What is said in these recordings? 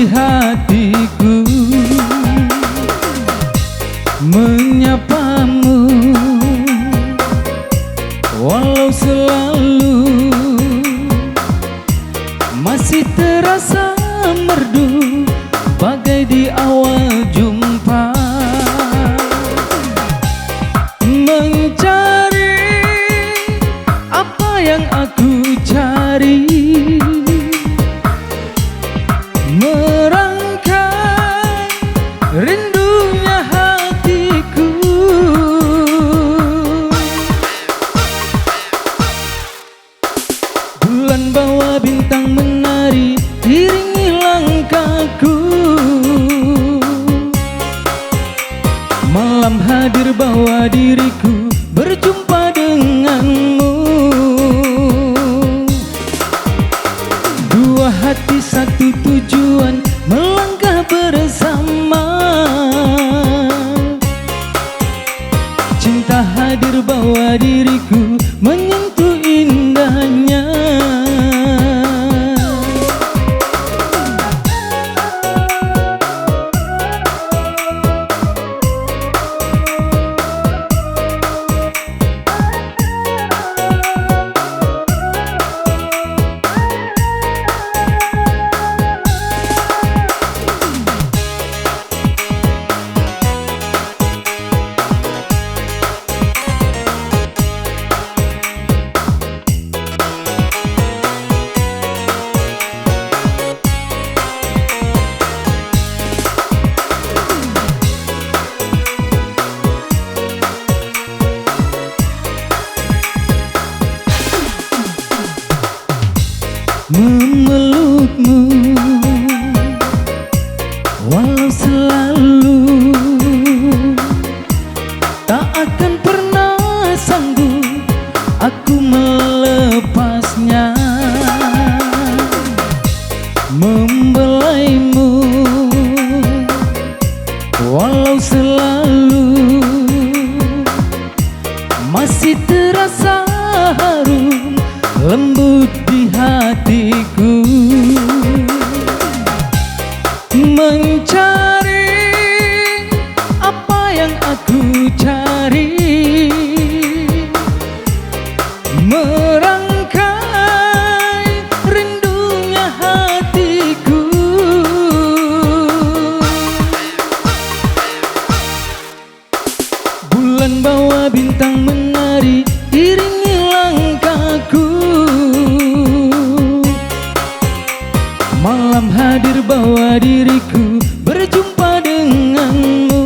hatiku menyapamu, walau selalu masih terasa merdu bagai di awal jumpa. Mencari apa yang aku cari, merangkai rindunya hatiku. Bulan bawa bintang menari iringi langkahku, malam hadir bawa diriku berjumpa denganmu. Dua hati satu tujuan melangkah bersama, cinta hadir bawa diriku menyentuh indahnya. Memelukmu walau selalu tak akan pernah sanggup aku melepasnya. Membelaimu walau selalu masih terasa harum lembut di hatiku. Mencari apa yang aku cari, merangkai rindunya hatiku. Bulan bawa bintang menari iringi langkahku, malam hadir bawa diriku berjumpa denganmu.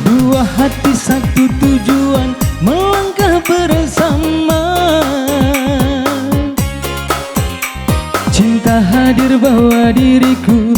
Dua hati satu tujuan melangkah bersama, cinta hadir bawa diriku